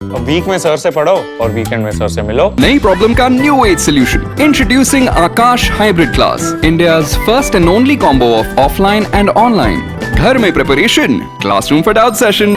अब वीक में सर से पढ़ो और वीकेंड में सर से मिलो। नई प्रॉब्लम का new age solution. Introducing Akash hybrid class, India's first and only combo of offline and online. घर में preparation, classroom for doubt session.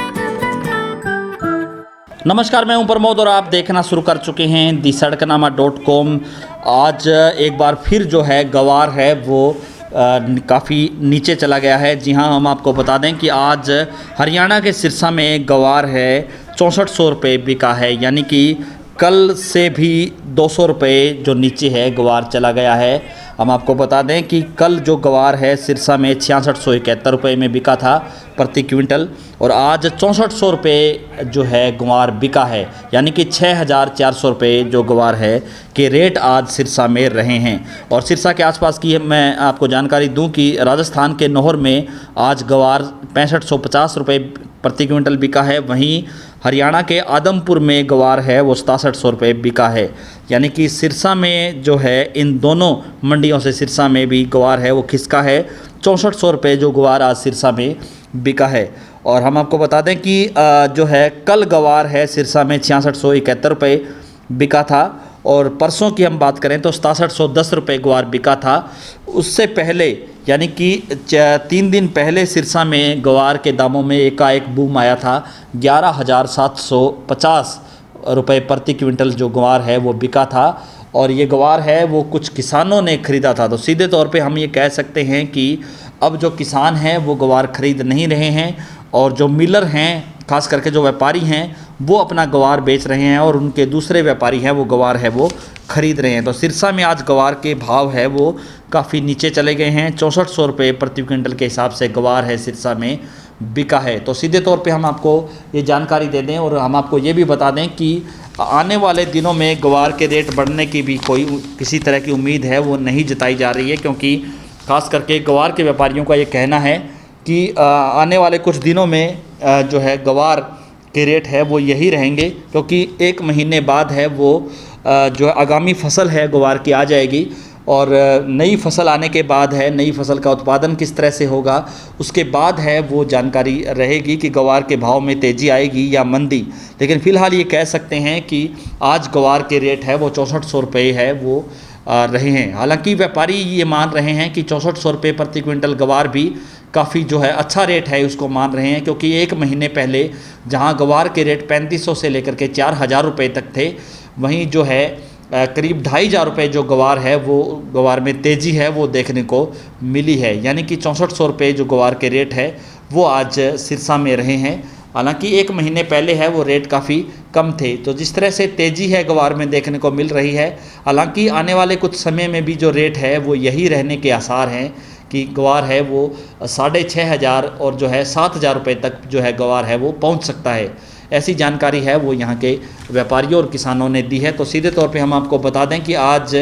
नमस्कार, मैं हूं प्रमोद और आप देखना शुरू कर चुके हैं thesadkanaama.com। आज एक बार फिर जो है गवार है वो काफ़ी नीचे चला गया है। जी हां, हम आपको बता दें कि आज हरियाणा के सिरसा में गवार है 6400 रुपये बिका है, यानी कि कल से भी 200 रुपये जो नीचे है गवार चला गया है। हम आपको बता दें कि कल जो गवार है सिरसा में 6671 रुपये में बिका था प्रति क्विंटल और आज 6400 रुपये जो है गवार बिका है, यानी कि 6400 रुपये जो गवार है के रेट आज सिरसा में रहे हैं। और सिरसा के आसपास की मैं आपको जानकारी दूं कि राजस्थान के नौहर में आज गवार 6550 रुपये प्रति क्विंटल बिका है। वहीं हरियाणा के आदमपुर में गवार है वो 6700 रुपये बिका है, यानी कि सिरसा में जो है इन दोनों मंडियों से सिरसा में भी गवार है वो खिसका है। 6400 रुपये जो गवार आज सिरसा में बिका है। और हम आपको बता दें कि जो है कल गवार है सिरसा में 6671 रुपये बिका था और परसों की हम बात करें तो 6710 रुपये गवार बिका था। उससे पहले यानी कि 3 दिन पहले सिरसा में गवार के दामों में एकाएक बूम आया था। 11,750 रुपये प्रति क्विंटल जो गवार है वो बिका था और ये गवार है वो कुछ किसानों ने ख़रीदा था। तो सीधे तौर पे हम ये कह सकते हैं कि अब जो किसान हैं वो गवार ख़रीद नहीं रहे हैं और जो मिलर हैं, खास करके जो व्यापारी हैं, वो अपना गवार बेच रहे हैं और उनके दूसरे व्यापारी हैं वो गवार है वो ख़रीद रहे हैं। तो सिरसा में आज गवार के भाव है वो काफ़ी नीचे चले गए हैं। 6400 रुपये प्रति क्विंटल के हिसाब से गवार है सिरसा में बिका है। तो सीधे तौर पे हम आपको ये जानकारी दे दें और हम आपको ये भी बता दें कि आने वाले दिनों में गवार के रेट बढ़ने की भी कोई किसी तरह की उम्मीद है वो नहीं जताई जा रही है, क्योंकि खास करके गवार के व्यापारियों का ये कहना है कि आने वाले कुछ दिनों में जो है गवार के रेट है वो यही रहेंगे, क्योंकि 1 महीने बाद है वो जो आगामी फसल है गवार की आ जाएगी और नई फसल आने के बाद है नई फसल का उत्पादन किस तरह से होगा उसके बाद है वो जानकारी रहेगी कि गवार के भाव में तेज़ी आएगी या मंदी। लेकिन फ़िलहाल ये कह सकते हैं कि आज गवार के रेट है वो 6400 रुपये है वो रहे हैं। हालांकि व्यापारी ये मान रहे हैं कि 6400 रुपये प्रति क्विंटल गवार भी काफ़ी जो है अच्छा रेट है, उसको मान रहे हैं, क्योंकि 1 महीने पहले जहां गवार के रेट 3500 से लेकर के 4000 रुपये तक थे, वहीं जो है करीब 2500 रुपये जो गवार है वो गवार में तेज़ी है वो देखने को मिली है। यानी कि 6400 रुपये जो गवार के रेट है वो आज सिरसा में रहे हैं। हालांकि 1 महीने पहले है वो रेट काफ़ी कम थे। तो जिस तरह से तेज़ी है गवार में देखने को मिल रही है, हालांकि आने वाले कुछ समय में भी जो रेट है वो यही रहने के आसार हैं कि गवार है वो 6500 और जो है 7000 रुपये तक जो है गवार है वो पहुंच सकता है। ऐसी जानकारी है वो यहाँ के व्यापारियों और किसानों ने दी है। तो सीधे तौर पे हम आपको बता दें कि आज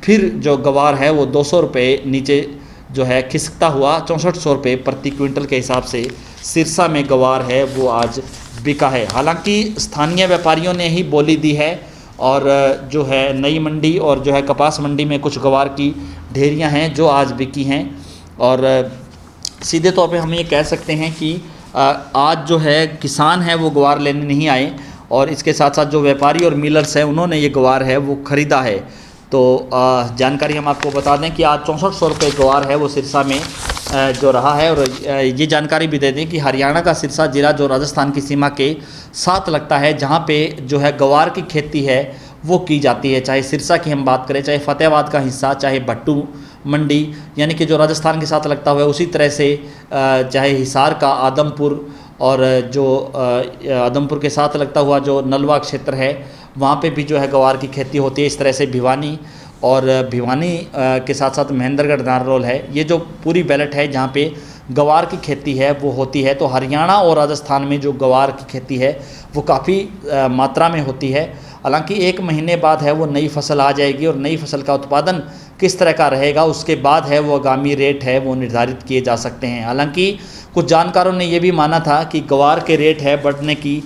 फिर जो गवार है वो 200 रुपये नीचे जो है खिसकता हुआ 6400 रुपये प्रति क्विंटल के हिसाब से सिरसा में गवार है वो आज बिका है। हालांकि स्थानीय व्यापारियों ने ही बोली दी है और जो है नई मंडी और जो है कपास मंडी में कुछ गवार की ढेरियां हैं जो आज बिकी हैं। और सीधे तौर पे हम ये कह सकते हैं कि आज जो है किसान है वो गवार लेने नहीं आए और इसके साथ साथ जो व्यापारी और मिलर्स हैं उन्होंने ये गवार है वो ख़रीदा है। तो जानकारी हम आपको बता दें कि आज 6400 रुपये गवार है वो सिरसा में जो रहा है। और ये जानकारी भी दे दें कि हरियाणा का सिरसा ज़िला जो राजस्थान की सीमा के साथ लगता है, जहाँ पे जो है गवार की खेती है वो की जाती है। चाहे सिरसा की हम बात करें, चाहे फतेहाबाद का हिस्सा, चाहे भट्टू मंडी यानी कि जो राजस्थान के साथ लगता हुआ है, उसी तरह से चाहे हिसार का आदमपुर और जो आदमपुर के साथ लगता हुआ जो नलवा क्षेत्र है वहाँ पे भी जो है गवार की खेती होती है। इस तरह से भिवानी और भिवानी के साथ साथ महेंद्रगढ़ नारनौल है, ये जो पूरी बेल्ट है जहाँ पे गवार की खेती है वो होती है। तो हरियाणा और राजस्थान में जो गवार की खेती है वो काफ़ी मात्रा में होती है। हालांकि 1 महीने बाद है वो नई फसल आ जाएगी और नई फसल का उत्पादन किस तरह का रहेगा उसके बाद है वो आगामी रेट है वो निर्धारित किए जा सकते हैं। हालांकि कुछ जानकारों ने ये भी माना था कि गवार के रेट है बढ़ने की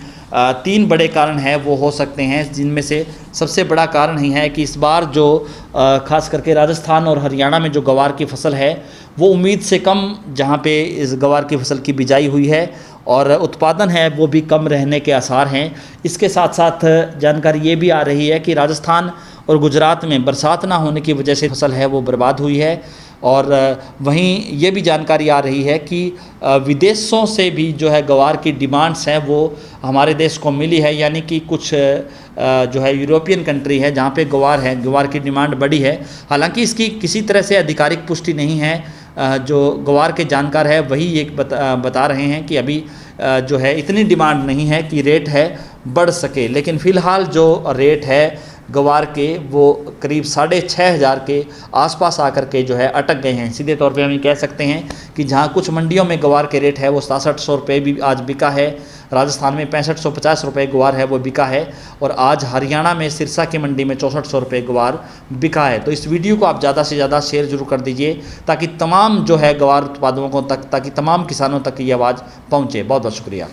3 बड़े कारण है वो हो सकते हैं, जिनमें से सबसे बड़ा कारण ही है कि इस बार जो खास करके राजस्थान और हरियाणा में जो गवार की फसल है वो उम्मीद से कम जहाँ पे इस गवार की फसल की बिजाई हुई है और उत्पादन है वो भी कम रहने के आसार हैं। इसके साथ साथ जानकारी ये भी आ रही है कि राजस्थान और गुजरात में बरसात ना होने की वजह से फसल है वो बर्बाद हुई है। और वहीं ये भी जानकारी आ रही है कि विदेशों से भी जो है ग्वार की डिमांड्स हैं वो हमारे देश को मिली है, यानी कि कुछ जो है यूरोपियन कंट्री है जहाँ पे ग्वार की डिमांड बढ़ी है। हालांकि इसकी किसी तरह से आधिकारिक पुष्टि नहीं है। जो ग्वार के जानकार है वही ये बता रहे हैं कि अभी जो है इतनी डिमांड नहीं है कि रेट है बढ़ सके, लेकिन फ़िलहाल जो रेट है ग्वार के वो करीब 6,500 के आसपास आकर के जो है अटक गए हैं। सीधे तौर पे हम ये कह सकते हैं कि जहाँ कुछ मंडियों में ग्वार के रेट है वो 6700 रुपये भी आज बिका है, राजस्थान में 6550 रुपये ग्वार है वो बिका है, और आज हरियाणा में सिरसा की मंडी में 6400 रुपये ग्वार बिका है। तो इस वीडियो को आप ज़्यादा से ज़्यादा शेयर जरूर कर दीजिए ताकि तमाम जो है ग्वार उत्पादकों तक, ताकि तमाम किसानों तक ये आवाज़ पहुँचे। बहुत बहुत शुक्रिया।